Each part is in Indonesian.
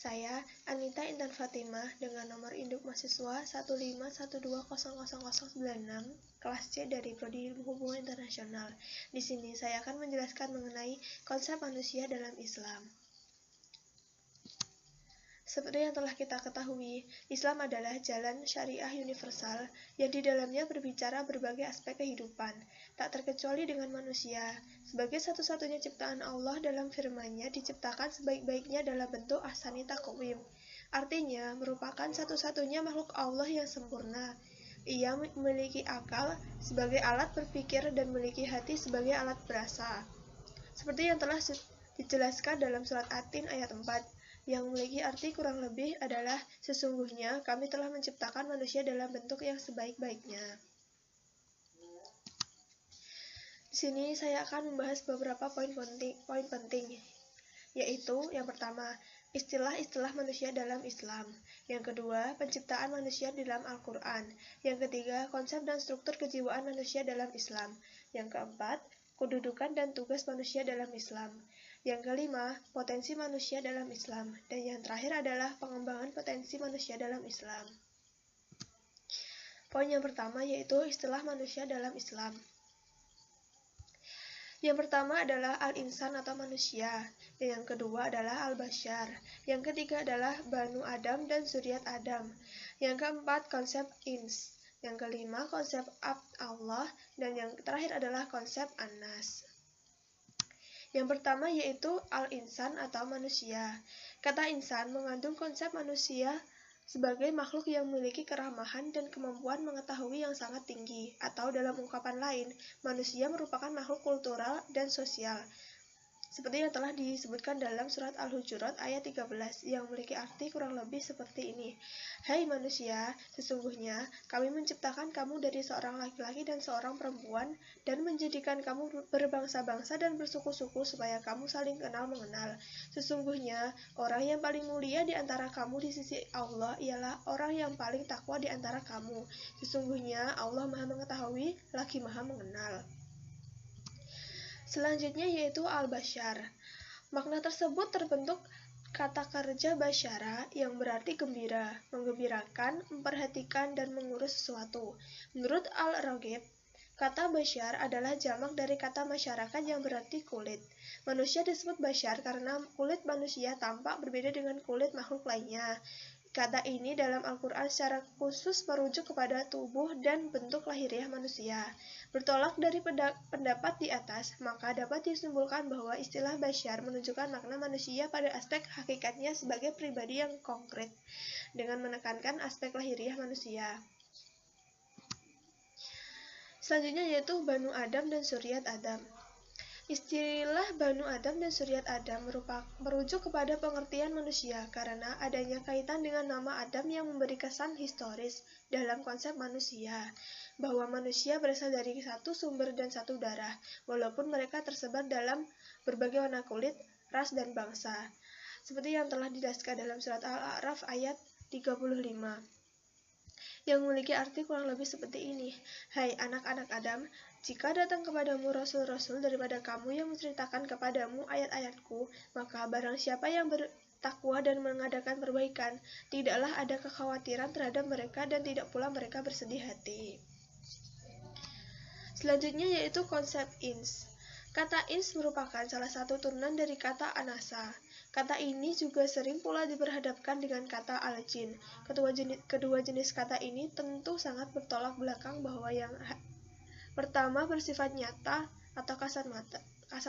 Saya, Anita Intan Fatimah, dengan nomor induk mahasiswa 151200096, kelas C dari Prodi Ilmu Hubungan Internasional. Di sini saya akan menjelaskan mengenai konsep manusia dalam Islam. Seperti yang telah kita ketahui, Islam adalah jalan syariah universal yang di dalamnya berbicara berbagai aspek kehidupan, tak terkecuali dengan manusia. Sebagai satu-satunya ciptaan Allah dalam firman-Nya diciptakan sebaik-baiknya dalam bentuk ahsani taqwim. Artinya, merupakan satu-satunya makhluk Allah yang sempurna. Ia memiliki akal sebagai alat berpikir dan memiliki hati sebagai alat berasa. Seperti yang telah dijelaskan dalam surat At-Tin ayat 4, yang memiliki arti kurang lebih adalah sesungguhnya kami telah menciptakan manusia dalam bentuk yang sebaik-baiknya. Di sini saya akan membahas beberapa poin penting, yaitu yang pertama, istilah-istilah manusia dalam Islam. Yang kedua, penciptaan manusia dalam Al-Quran. Yang ketiga, konsep dan struktur kejiwaan manusia dalam Islam. Yang keempat, kedudukan dan tugas manusia dalam Islam. Yang kelima, potensi manusia dalam Islam. Dan yang terakhir adalah pengembangan potensi manusia dalam Islam. Poin yang pertama yaitu istilah manusia dalam Islam. Yang pertama adalah al-insan atau manusia. Yang kedua adalah al-bashar. Yang ketiga adalah Banu Adam dan Zuriat Adam. Yang keempat, konsep ins. Yang kelima, konsep abd Allah. Dan yang terakhir adalah konsep an-nas. Yang pertama yaitu al-insan atau manusia. Kata insan mengandung konsep manusia sebagai makhluk yang memiliki keramahan dan kemampuan mengetahui yang sangat tinggi, atau dalam ungkapan lain, manusia merupakan makhluk kultural dan sosial. Seperti yang telah disebutkan dalam surat Al-Hujurat ayat 13 yang memiliki arti kurang lebih seperti ini. Hai manusia, sesungguhnya kami menciptakan kamu dari seorang laki-laki dan seorang perempuan dan menjadikan kamu berbangsa-bangsa dan bersuku-suku supaya kamu saling kenal mengenal. Sesungguhnya orang yang paling mulia di antara kamu di sisi Allah ialah orang yang paling takwa di antara kamu. Sesungguhnya Allah Maha mengetahui lagi Maha mengenal. Selanjutnya yaitu al-bashar. Makna tersebut terbentuk kata kerja basyara yang berarti gembira, menggembirakan, memperhatikan, dan mengurus sesuatu. Menurut Al-Raghib, kata basyar adalah jamak dari kata masyarakat yang berarti kulit. Manusia disebut basyar karena kulit manusia tampak berbeda dengan kulit makhluk lainnya. Kata ini dalam Al-Quran secara khusus merujuk kepada tubuh dan bentuk lahiriah manusia. Bertolak dari pendapat di atas, maka dapat disimpulkan bahwa istilah basyar menunjukkan makna manusia pada aspek hakikatnya sebagai pribadi yang konkret, dengan menekankan aspek lahiriah manusia. Selanjutnya yaitu Banu Adam dan Zuriat Adam. Istilah Banu Adam dan Zuriat Adam merujuk kepada pengertian manusia karena adanya kaitan dengan nama Adam yang memberi kesan historis dalam konsep manusia, bahwa manusia berasal dari satu sumber dan satu darah, walaupun mereka tersebar dalam berbagai warna kulit, ras, dan bangsa. Seperti yang telah dijelaskan dalam surat Al-A'raf ayat 35. Yang memiliki arti kurang lebih seperti ini. Hai anak-anak Adam, jika datang kepadamu rasul-rasul daripada kamu yang menceritakan kepadamu ayat-ayatku, maka barang siapa yang bertakwa dan mengadakan perbaikan, tidaklah ada kekhawatiran terhadap mereka dan tidak pula mereka bersedih hati. Selanjutnya yaitu konsep ins. Kata ins merupakan salah satu turunan dari kata anasa. Kata ini juga sering pula diperhadapkan dengan kata al-jin. Kedua jenis kata ini tentu sangat bertolak belakang, bahwa yang pertama bersifat nyata atau kasat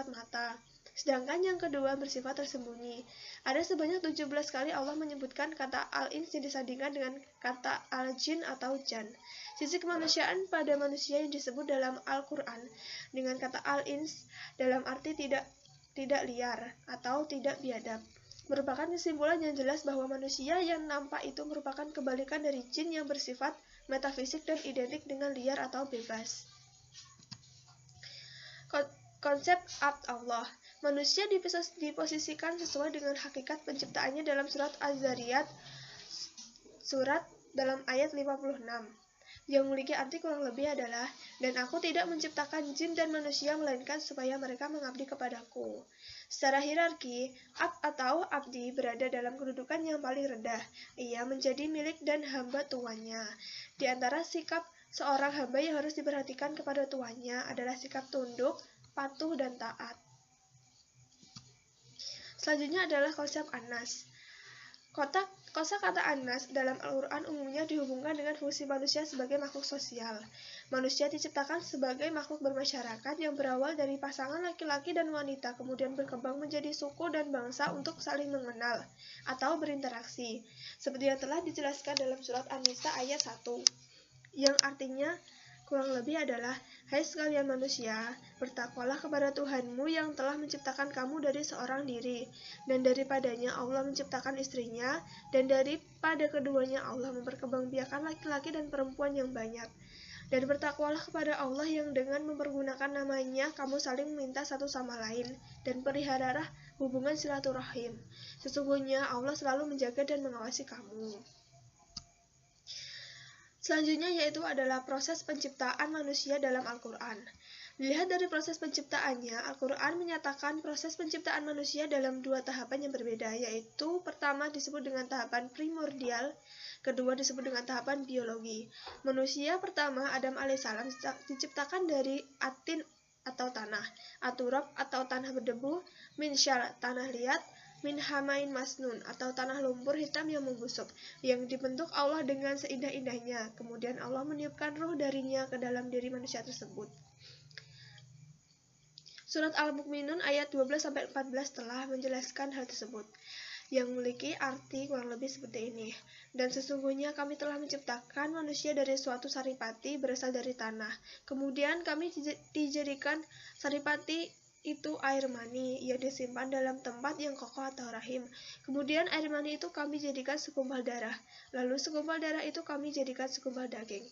mata, sedangkan yang kedua bersifat tersembunyi. Ada sebanyak 17 kali Allah menyebutkan kata al-ins yang disandingkan dengan kata al-jin atau jan. Sisi kemanusiaan pada manusia yang disebut dalam Al-Quran dengan kata al-ins dalam arti tidak liar atau tidak biadab, merupakan kesimpulan yang jelas bahwa manusia yang nampak itu merupakan kebalikan dari jin yang bersifat metafisik dan identik dengan liar atau bebas. Konsep abd Allah. Manusia diposisikan sesuai dengan hakikat penciptaannya dalam surat Az-Zariyat surat dalam ayat 56. yang memiliki arti kurang lebih adalah, dan aku tidak menciptakan jin dan manusia melainkan supaya mereka mengabdi kepadaku. Secara hierarki, atau abdi berada dalam kedudukan yang paling rendah. Ia menjadi milik dan hamba tuannya. Di antara sikap seorang hamba yang harus diperhatikan kepada tuannya adalah sikap tunduk, patuh, dan taat. Selanjutnya adalah konsep Anas. Kosakata Anas dalam Al-Quran umumnya dihubungkan dengan fungsi manusia sebagai makhluk sosial. Manusia diciptakan sebagai makhluk bermasyarakat yang berawal dari pasangan laki-laki dan wanita, kemudian berkembang menjadi suku dan bangsa untuk saling mengenal atau berinteraksi. Seperti yang telah dijelaskan dalam surat An-Nisa ayat 1, yang artinya kurang lebih adalah, hai sekalian manusia, bertakwalah kepada Tuhanmu yang telah menciptakan kamu dari seorang diri, dan daripadanya Allah menciptakan istrinya, dan daripada keduanya Allah memperkembangbiakan laki-laki dan perempuan yang banyak. Dan bertakwalah kepada Allah yang dengan mempergunakan namanya kamu saling meminta satu sama lain, dan peliharalah hubungan silaturahim. Sesungguhnya Allah selalu menjaga dan mengawasi kamu. Selanjutnya yaitu adalah proses penciptaan manusia dalam Al-Quran. Dilihat dari proses penciptaannya, Al-Quran menyatakan proses penciptaan manusia dalam dua tahapan yang berbeda, yaitu pertama disebut dengan tahapan primordial, kedua disebut dengan tahapan biologi. Manusia pertama, Adam alaihissalam, diciptakan dari atin atau tanah, aturab atau tanah berdebu, minsyar tanah liat, min hamain masnun atau tanah lumpur hitam yang membusuk, yang dibentuk Allah dengan seindah-indahnya. Kemudian Allah meniupkan ruh darinya ke dalam diri manusia tersebut. Surat Al-Mu'minun ayat 12-14 telah menjelaskan hal tersebut, yang memiliki arti kurang lebih seperti ini. Dan sesungguhnya kami telah menciptakan manusia dari suatu saripati berasal dari tanah. Kemudian kami dijadikan saripati itu air mani yang disimpan dalam tempat yang kokoh atau rahim. Kemudian air mani itu kami jadikan segumpal darah. Lalu segumpal darah itu kami jadikan segumpal daging.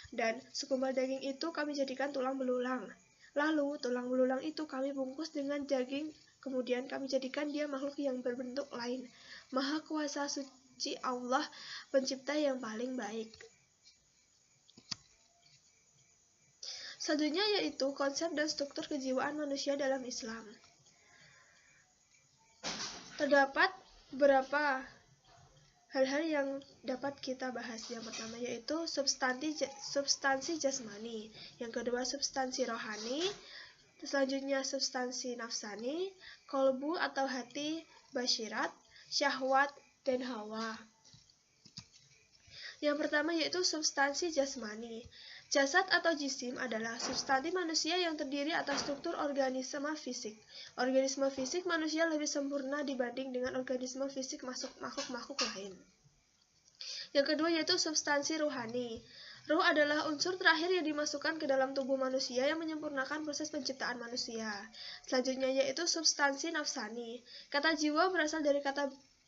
Dan segumpal daging itu kami jadikan tulang belulang. Lalu tulang belulang itu kami bungkus dengan daging. Kemudian kami jadikan dia makhluk yang berbentuk lain. Maha kuasa suci Allah, pencipta yang paling baik. Selanjutnya yaitu konsep dan struktur kejiwaan manusia dalam Islam. Terdapat beberapa hal-hal yang dapat kita bahas. Yang pertama yaitu substansi jasmani, yang kedua substansi rohani, selanjutnya substansi nafsani, kolbu atau hati, basyirat, syahwat, dan hawa. Yang pertama yaitu substansi jasmani. Jasad atau jisim adalah substansi manusia yang terdiri atas struktur organisme fisik. Organisme fisik manusia lebih sempurna dibanding dengan organisme fisik makhluk-makhluk lain. Yang kedua yaitu substansi ruhani. Ruh adalah unsur terakhir yang dimasukkan ke dalam tubuh manusia yang menyempurnakan proses penciptaan manusia. Selanjutnya yaitu substansi nafsani. Kata jiwa berasal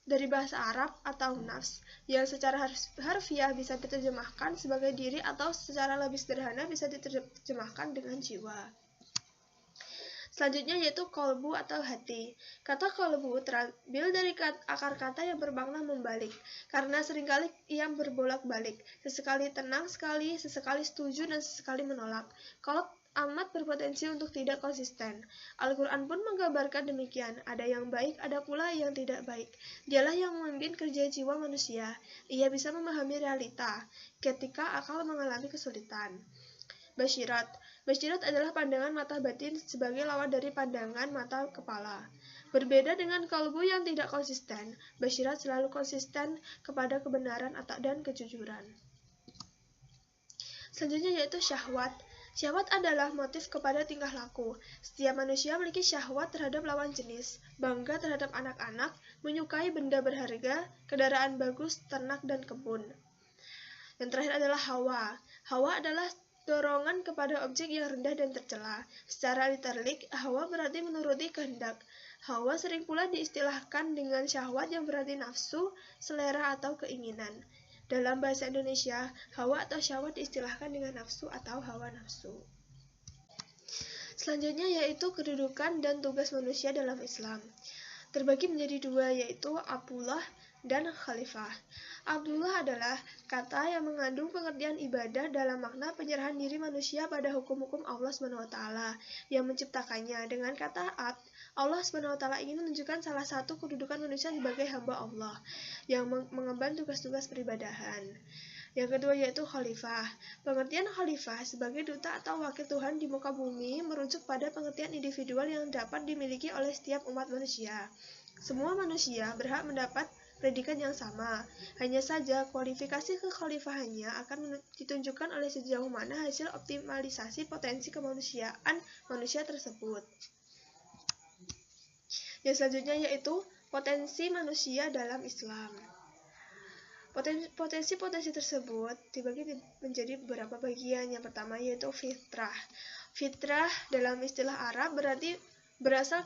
dari bahasa Arab atau nafs, yang secara harfiah bisa diterjemahkan sebagai diri atau secara lebih sederhana bisa diterjemahkan dengan jiwa. Selanjutnya yaitu kolbu atau hati. Kata kolbu terambil dari akar kata yang bermakna membalik, karena seringkali ia berbolak-balik, sesekali tenang sekali, sesekali setuju, dan sesekali menolak. Kolb amat berpotensi untuk tidak konsisten. Al-Quran pun menggambarkan demikian. Ada yang baik, ada pula yang tidak baik. Dialah yang memimpin kerja jiwa manusia. Ia bisa memahami realita ketika akal mengalami kesulitan. Basyirat. Basyirat adalah pandangan mata batin sebagai lawan dari pandangan mata kepala. Berbeda dengan kalbu yang tidak konsisten, basyirat selalu konsisten kepada kebenaran dan kejujuran. Selanjutnya yaitu syahwat. Syahwat adalah motif kepada tingkah laku. Setiap manusia memiliki syahwat terhadap lawan jenis, bangga terhadap anak-anak, menyukai benda berharga, kendaraan bagus, ternak, dan kebun. Yang terakhir adalah hawa. Hawa adalah dorongan kepada objek yang rendah dan tercela. Secara literik, hawa berarti menuruti kehendak. Hawa sering pula diistilahkan dengan syahwat yang berarti nafsu, selera, atau keinginan. Dalam bahasa Indonesia, hawa atau syahwat diistilahkan dengan nafsu atau hawa nafsu. Selanjutnya yaitu kedudukan dan tugas manusia dalam Islam. Terbagi menjadi dua, yaitu Abullah dan khalifah. Abdullah adalah kata yang mengandung pengertian ibadah dalam makna penyerahan diri manusia pada hukum-hukum Allah SWT yang menciptakannya. Dengan kata abd, Allah SWT ingin menunjukkan salah satu kedudukan manusia sebagai hamba Allah yang mengemban tugas-tugas peribadahan. Yang kedua yaitu khalifah. Pengertian khalifah sebagai duta atau wakil Tuhan di muka bumi merujuk pada pengertian individual yang dapat dimiliki oleh setiap umat manusia. Semua manusia berhak mendapat predikat yang sama. Hanya saja kualifikasi kekhalifahannya akan ditunjukkan oleh sejauh mana hasil optimalisasi potensi kemanusiaan manusia tersebut. Yang selanjutnya yaitu potensi manusia dalam Islam. Potensi-potensi tersebut dibagi menjadi beberapa bagian. Yang pertama yaitu fitrah. Fitrah dalam istilah Arab berarti berasal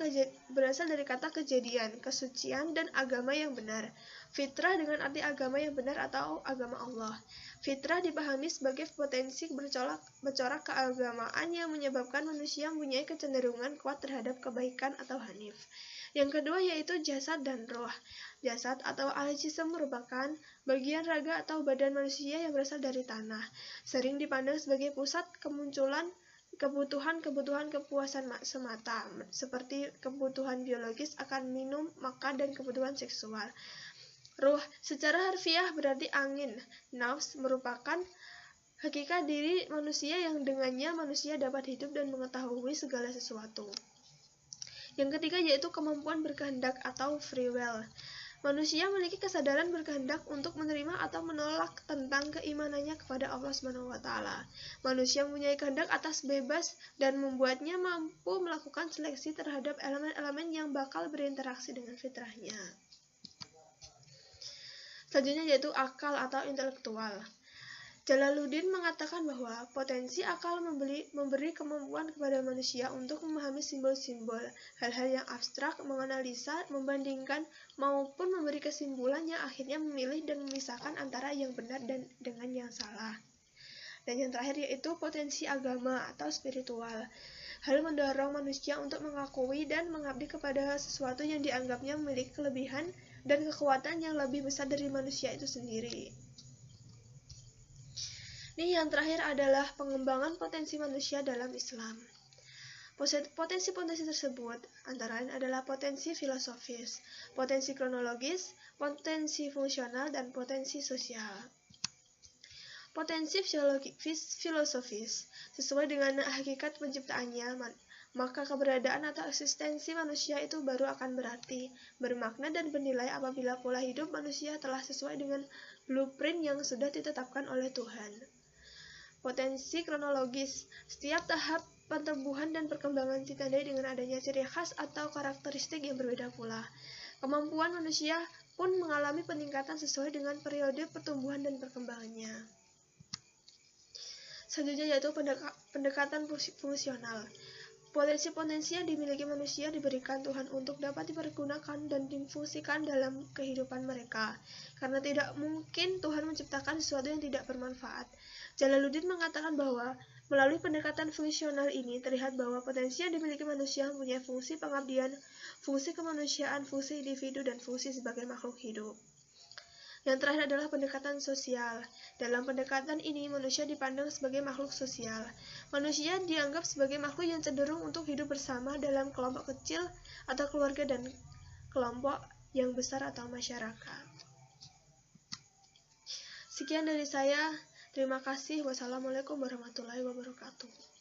dari kata kejadian, kesucian, dan agama yang benar. Fitrah dengan arti agama yang benar atau agama Allah. Fitrah dipahami sebagai potensi bercorak keagamaan yang menyebabkan manusia mempunyai kecenderungan kuat terhadap kebaikan atau hanif. Yang kedua yaitu jasad dan roh. Jasad atau al-jism merupakan bagian raga atau badan manusia yang berasal dari tanah. Sering dipandang sebagai pusat kemunculan kebutuhan kepuasan semata, seperti kebutuhan biologis akan minum, makan, dan kebutuhan seksual. Ruh secara harfiah berarti angin. Nafs merupakan hakikat diri manusia yang dengannya manusia dapat hidup dan mengetahui segala sesuatu. Yang ketiga yaitu kemampuan berkehendak atau free will. Manusia memiliki kesadaran berkehendak untuk menerima atau menolak tentang keimanannya kepada Allah SWT. Manusia mempunyai kehendak atas bebas dan membuatnya mampu melakukan seleksi terhadap elemen-elemen yang bakal berinteraksi dengan fitrahnya. Selanjutnya yaitu akal atau intelektual. Jalaluddin mengatakan bahwa potensi akal memberi kemampuan kepada manusia untuk memahami simbol-simbol, hal-hal yang abstrak, menganalisa, membandingkan, maupun memberi kesimpulan yang akhirnya memilih dan memisahkan antara yang benar dan dengan yang salah. Dan yang terakhir yaitu potensi agama atau spiritual. Hal mendorong manusia untuk mengakui dan mengabdi kepada sesuatu yang dianggapnya memiliki kelebihan dan kekuatan yang lebih besar dari manusia itu sendiri. Ini yang terakhir adalah pengembangan potensi manusia dalam Islam. Potensi-potensi tersebut antara lain adalah potensi filosofis, potensi kronologis, potensi fungsional, dan potensi sosial. Potensi filosofis sesuai dengan hakikat penciptaannya, maka keberadaan atau eksistensi manusia itu baru akan berarti, bermakna, dan bernilai apabila pola hidup manusia telah sesuai dengan blueprint yang sudah ditetapkan oleh Tuhan. Potensi kronologis. Setiap tahap pertumbuhan dan perkembangan ditandai dengan adanya ciri khas atau karakteristik yang berbeda pula. Kemampuan manusia pun mengalami peningkatan sesuai dengan periode pertumbuhan dan perkembangannya. Selanjutnya yaitu pendekatan fungsional. Potensi-potensi yang dimiliki manusia diberikan Tuhan untuk dapat dipergunakan dan difungsikan dalam kehidupan mereka. Karena tidak mungkin Tuhan menciptakan sesuatu yang tidak bermanfaat. Jalaluddin mengatakan bahwa melalui pendekatan fungsional ini terlihat bahwa potensi yang dimiliki manusia mempunyai fungsi pengabdian, fungsi kemanusiaan, fungsi individu, dan fungsi sebagai makhluk hidup. Yang terakhir adalah pendekatan sosial. Dalam pendekatan ini, manusia dipandang sebagai makhluk sosial. Manusia dianggap sebagai makhluk yang cenderung untuk hidup bersama dalam kelompok kecil atau keluarga dan kelompok yang besar atau masyarakat. Sekian dari saya. Terima kasih. Wassalamualaikum warahmatullahi wabarakatuh.